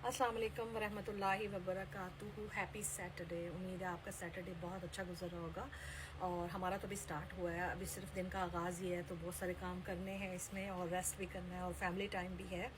अस्सलाम वालेकुम वरहमतुल्लाहि वबरकातुहू। Happy Saturday. उम्मीद है आपका सैटरडे बहुत अच्छा गुजर रहा होगा और हमारा तो अभी स्टार्ट हुआ है। अभी सिर्फ दिन का आगाज़ ही है तो बहुत सारे काम करने हैं इसमें और रेस्ट भी करना है और फैमिली टाइम भी है।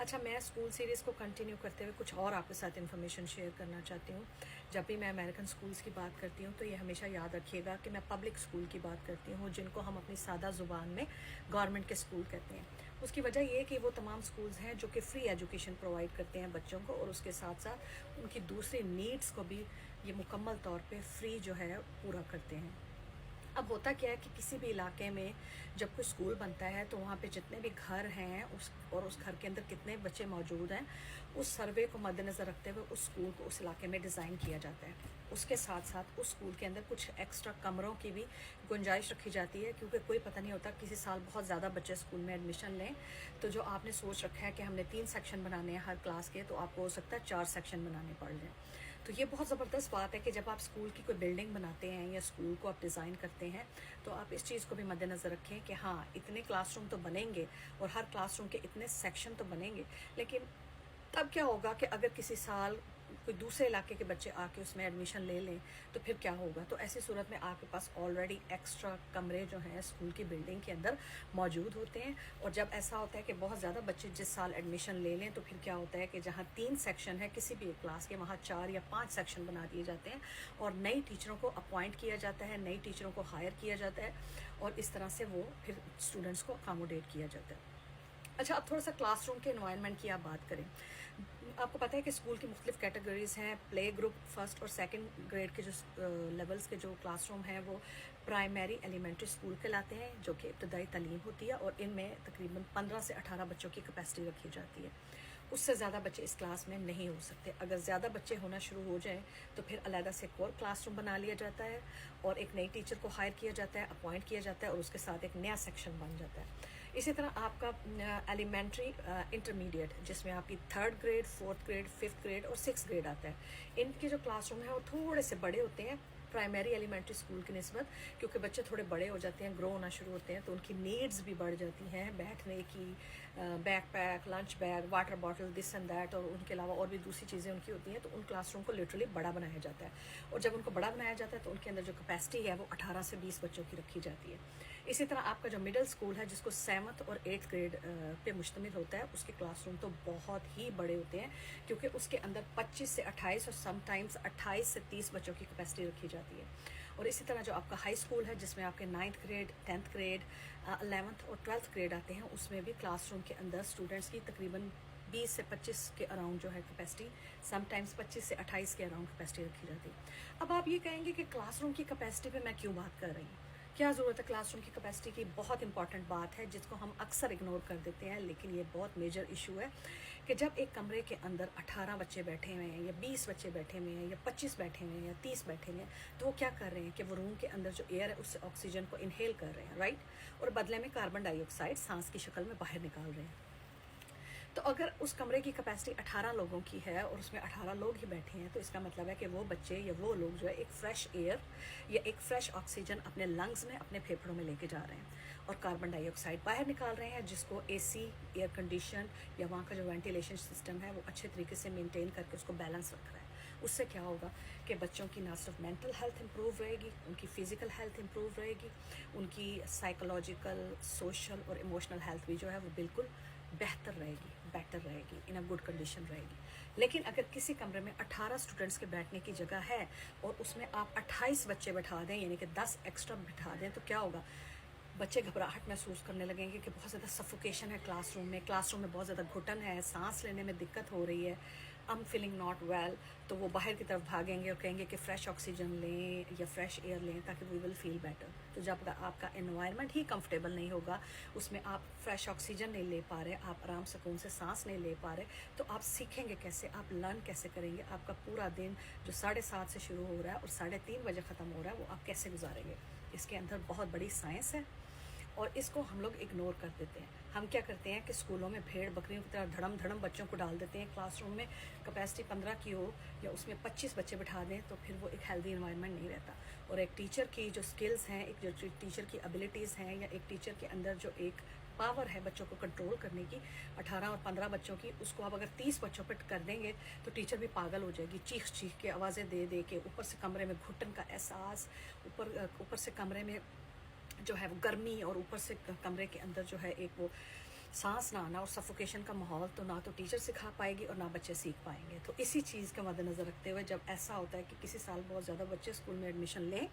अच्छा, मैं स्कूल सीरीज़ को कंटिन्यू करते हुए कुछ और आपके साथ इन्फॉर्मेशन शेयर करना चाहती हूँ। जब भी मैं अमेरिकन स्कूल्स की बात करती हूँ तो ये हमेशा याद रखिएगा कि मैं पब्लिक स्कूल की बात करती हूँ, जिनको हम अपनी सादा ज़ुबान में गवर्नमेंट के स्कूल कहते हैं। उसकी वजह ये है कि वो तमाम स्कूल्स हैं जो कि फ्री एजुकेशन प्रोवाइड करते हैं बच्चों को, और उसके साथ साथ उनकी दूसरी नीड्स को भी ये मुकम्मल तौर पे फ्री जो है पूरा करते हैं। अब होता क्या है कि किसी भी इलाके में जब कोई स्कूल बनता है तो वहाँ पे जितने भी घर हैं उस घर के अंदर कितने बच्चे मौजूद हैं, उस सर्वे को मद्देनज़र रखते हुए उस स्कूल को उस इलाके में डिज़ाइन किया जाता है। उसके साथ साथ उस स्कूल के अंदर कुछ एक्स्ट्रा कमरों की भी गुंजाइश रखी जाती है, क्योंकि कोई पता नहीं होता, किसी साल बहुत ज़्यादा बच्चे स्कूल में एडमिशन लें तो जो आपने सोच रखा है कि हमने 3 सेक्शन बनाने हैं हर क्लास के, तो आपको हो सकता है 4 सेक्शन बनाने पड़ जाए। तो ये बहुत ज़बरदस्त बात है कि जब आप स्कूल की कोई बिल्डिंग बनाते हैं या स्कूल को आप डिज़ाइन करते हैं तो आप इस चीज़ को भी मद्देनज़र रखें कि हाँ, इतने क्लासरूम तो बनेंगे और हर क्लासरूम के इतने सेक्शन तो बनेंगे, लेकिन तब क्या होगा कि अगर किसी साल कोई दूसरे इलाके के बच्चे आके उसमें एडमिशन ले लें तो फिर क्या होगा। तो ऐसी सूरत में आपके पास ऑलरेडी एक्स्ट्रा कमरे जो हैं स्कूल की बिल्डिंग के अंदर मौजूद होते हैं। और जब ऐसा होता है कि बहुत ज़्यादा बच्चे जिस साल एडमिशन ले लें तो फिर क्या होता है कि जहाँ 3 सेक्शन है किसी भी एक क्लास के, वहाँ 4 या 5 सेक्शन बना दिए जाते हैं और नई टीचरों को अपॉइंट किया जाता है, नई टीचरों को हायर किया जाता है और इस तरह से वो फिर स्टूडेंट्स को अकोमोडेट किया जाता है। अच्छा, अब थोड़ा सा क्लासरूम के एनवायरनमेंट की आप बात करें। आपको पता है कि स्कूल की मुख्तलिफ कैटेगरीज़ हैं। प्ले ग्रुप फर्स्ट और सेकंड ग्रेड के जो लेवल्स के जो क्लासरूम हैं वो प्राइमरी एलिमेंट्री स्कूल कहलाते हैं, जो कि इब्तदाई तालीम होती है और इनमें तकरीबन 15 से 18 बच्चों की कैपेसिटी रखी जाती है। उससे ज़्यादा बच्चे इस क्लास में नहीं हो सकते। अगर ज़्यादा बच्चे होना शुरू हो जाएँ तो फिर अलहदा से एक और क्लासरूम बना लिया जाता है और एक नई टीचर को हायर किया जाता है, अपॉइंट किया जाता है और उसके साथ एक नया सेक्शन बन जाता है। इसी तरह आपका एलिमेंट्री इंटरमीडिएट, जिसमें आपकी 3rd grade, 4th grade, 5th grade और 6th ग्रेड आता है, इनके जो क्लासरूम है वो थोड़े से बड़े होते हैं प्राइमरी एलिमेंट्री स्कूल की निस्बत, क्योंकि बच्चे थोड़े बड़े हो जाते हैं, ग्रो होना शुरू होते हैं, तो उनकी नीड्स भी बढ़ जाती हैं, बैठने की, back pack, lunch bag, water bottle, this and that, और उनके अलावा और भी दूसरी चीज़ें उनकी होती हैं। तो उन क्लासरूम को लिटरली बड़ा बनाया जाता है और जब उनको बड़ा बनाया जाता है तो उनके अंदर जो कैपेसिटी है वो 18 से 20 बच्चों की रखी जाती है। इसी तरह आपका जो मिडिल स्कूल है, जिसको 7th और 8th ग्रेड पे मुश्तमिल होता है, उसके क्लासरूम तो बहुत ही बड़े होते हैं, क्योंकि उसके अंदर 25 से 28 और समटाइम्स 28 से 30 बच्चों की कैपेसिटी रखी जाती है। और इसी तरह जो आपका हाई स्कूल है, जिसमें आपके 9th grade, 10th grade, 11th और 12th ग्रेड आते हैं, उसमें भी क्लासरूम के अंदर स्टूडेंट्स की तकरीबन 20 से 25 के अराउंड जो है कैपेसिटी, समटाइम्स 25 से 28 के अराउंड कैपेसिटी रखी जाती है। अब आप ये कहेंगे कि क्लासरूम की कैपेसिटी पे मैं क्यों बात कर रही हूँ, क्या ज़रूरत है क्लासरूम की कैपेसिटी की। बहुत इंपॉर्टेंट बात है जिसको हम अक्सर इग्नोर कर देते हैं, लेकिन ये बहुत मेजर इशू है कि जब एक कमरे के अंदर 18 बच्चे बैठे हुए हैं या 20 बच्चे बैठे हुए हैं या 25 बैठे हुए हैं या 30 बैठे हुए हैं, तो वो क्या कर रहे हैं कि वो रूम के अंदर जो एयर है उससे ऑक्सीजन को इनहेल कर रहे हैं, राइट, और बदले में कार्बन डाइऑक्साइड सांस की शक्ल में बाहर निकाल रहे हैं। तो अगर उस कमरे की कैपेसिटी 18 लोगों की है और उसमें 18 लोग ही बैठे हैं, तो इसका मतलब है कि वो बच्चे या वो लोग जो है एक फ्रेश एयर या एक फ्रेश ऑक्सीजन अपने लंग्स में, अपने फेफड़ों में लेके जा रहे हैं और कार्बन डाइऑक्साइड बाहर निकाल रहे हैं, जिसको एसी, एयर कंडीशन या वहाँ का जो वेंटिलेशन सिस्टम है वो अच्छे तरीके से मेनटेन करके उसको बैलेंस रख रहा है। उससे क्या होगा कि बच्चों की ना सिर्फ मेंटल हेल्थ इंप्रूव रहेगी, उनकी फ़िज़िकल हेल्थ इंप्रूव रहेगी, उनकी साइकोलॉजिकल, सोशल और इमोशनल हेल्थ भी जो है वो बिल्कुल बेहतर रहेगी, बेटर रहेगी, इन अ गुड कंडीशन रहेगी। लेकिन अगर किसी कमरे में 18 स्टूडेंट्स के बैठने की जगह है और उसमें आप 28 बच्चे बैठा दें, यानी कि 10 एक्स्ट्रा बिठा दें, तो क्या होगा, बच्चे घबराहट महसूस करने लगेंगे कि बहुत ज़्यादा सफोकेशन है क्लासरूम में बहुत ज़्यादा घुटन है, सांस लेने में दिक्कत हो रही है, I am feeling not well. तो वो बाहर की तरफ भागेंगे और कहेंगे कि फ़्रेश ऑक्सीजन लें या फ्रेश एयर लें ताकि वी विल फील बेटर। तो जब आपका एनवायरनमेंट ही कंफर्टेबल नहीं होगा, उसमें आप फ्रेश ऑक्सीजन नहीं ले पा रहे, आप आराम सुकून से सांस नहीं ले पा रहे, तो आप सीखेंगे कैसे, आप लर्न कैसे करेंगे, आपका पूरा दिन जो 7:30 से शुरू हो रहा है और 3:30 बजे ख़त्म हो रहा है वो आप कैसे गुजारेंगे। इसके अंदर बहुत बड़ी साइंस है और इसको हम लोग इग्नोर कर देते हैं। हम क्या करते हैं कि स्कूलों में भेड़ बकरियों की तरह धड़म धड़म बच्चों को डाल देते हैं क्लासरूम में, कैपेसिटी 15 की हो या उसमें 25 बच्चे बिठा दें, तो फिर वो एक हेल्दी इन्वायरमेंट नहीं रहता। और एक टीचर की जो स्किल्स हैं, एक जो टीचर की एबिलिटीज़ हैं या एक टीचर के अंदर जो एक पावर है बच्चों को कंट्रोल करने की 18 और 15 बच्चों की, उसको आप अगर 30 बच्चों पर कर देंगे तो टीचर भी पागल हो जाएगी, चीख चीख के आवाज़ें दे दे के, ऊपर से कमरे में घुटन का एहसास, ऊपर से कमरे में जो है वो गर्मी, और ऊपर से कमरे के अंदर जो है एक वो सांस ना आना और सफोकेशन का माहौल, तो ना तो टीचर सिखा पाएगी और ना बच्चे सीख पाएंगे। तो इसी चीज़ का मद्देनज़र रखते हुए जब ऐसा होता है कि किसी साल बहुत ज़्यादा बच्चे स्कूल में एडमिशन लें,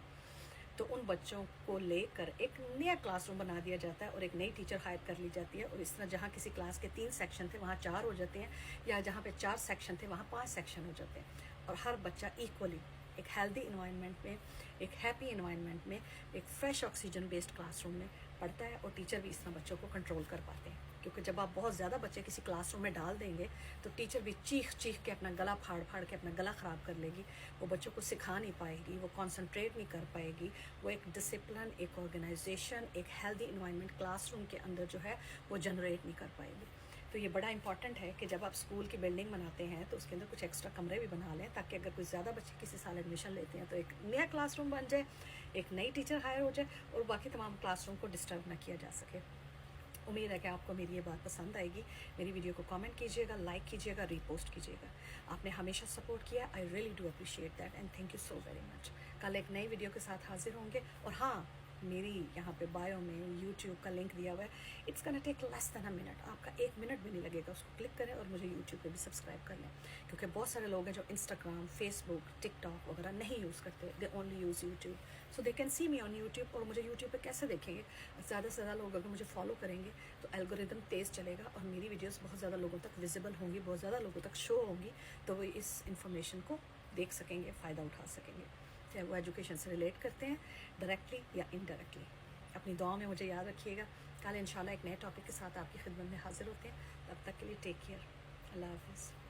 तो उन बच्चों को लेकर एक नया क्लासरूम बना दिया जाता है और एक नई टीचर हायर कर ली जाती है, और इस तरह जहाँ किसी क्लास के 3 सेक्शन थे वहाँ 4 हो जाते हैं, या जहाँ पे 4 सेक्शन थे वहाँ 5 सेक्शन हो जाते हैं, और हर बच्चा इक्वली एक हेल्दी इन्वायरमेंट में, एक हैप्पी इन्वायरमेंट में, एक फ्रेश ऑक्सीजन बेस्ड क्लासरूम में पढ़ता है, और टीचर भी इस तरह बच्चों को कंट्रोल कर पाते हैं। क्योंकि जब आप बहुत ज़्यादा बच्चे किसी क्लासरूम में डाल देंगे तो टीचर भी चीख चीख के अपना गला फाड़ फाड़ के अपना गला ख़राब कर लेगी, वो बच्चों को सिखा नहीं पाएगी, वो कंसंट्रेट नहीं कर पाएगी, वो एक डिसिप्लिन, एक ऑर्गेनाइजेशन, एक हेल्दी इन्वायरमेंट क्लासरूम के अंदर जो है वो जनरेट नहीं कर पाएगी। तो ये बड़ा इंपॉर्टेंट है कि जब आप स्कूल की बिल्डिंग बनाते हैं तो उसके अंदर कुछ एक्स्ट्रा कमरे भी बना लें, ताकि अगर कोई ज़्यादा बच्चे किसी साल एडमिशन लेते हैं तो एक नया क्लासरूम बन जाए, एक नई टीचर हायर हो जाए, और बाकी तमाम क्लासरूम को डिस्टर्ब ना किया जा सके। उम्मीद है कि आपको मेरी ये बात पसंद आएगी। मेरी वीडियो को कमेंट कीजिएगा, लाइक कीजिएगा, रीपोस्ट कीजिएगा। आपने हमेशा सपोर्ट किया, I really do appreciate that and thank you so very much. कल एक नई वीडियो के साथ हाजिर होंगे, और हाँ, मेरी यहाँ पे बायो में यूट्यूब का लिंक दिया हुआ है, it's gonna take less than a minute, आपका 1 मिनट भी नहीं लगेगा, उसको क्लिक करें और मुझे यूट्यूब पे भी सब्सक्राइब कर लें, क्योंकि बहुत सारे लोग हैं जो इंस्टाग्राम, फेसबुक, टिकटॉक वगैरह नहीं यूज़ करते, they only use YouTube, so they can see me on YouTube. और मुझे यूट्यूब पे कैसे देखेंगे? ज़्यादा से ज़्यादा लोग अगर मुझे फॉलो करेंगे तो एल्गोरिदम तेज़ चलेगा और मेरी वीडियोस बहुत ज़्यादा लोगों तक विजिबल होंगी, बहुत ज़्यादा लोगों तक शो होंगी, तो वो इस इन्फॉर्मेशन को देख सकेंगे, फ़ायदा उठा सकेंगे, चाहे वो एजुकेशन से रिलेट करते हैं डायरेक्टली या इनडायरेक्टली। अपनी दुआ में मुझे याद रखिएगा। कल इंशाल्लाह एक नए टॉपिक के साथ आपकी खिदमत में हाजिर होते हैं। तब तक के लिए टेक केयर। अल्लाह हाफ़िज़।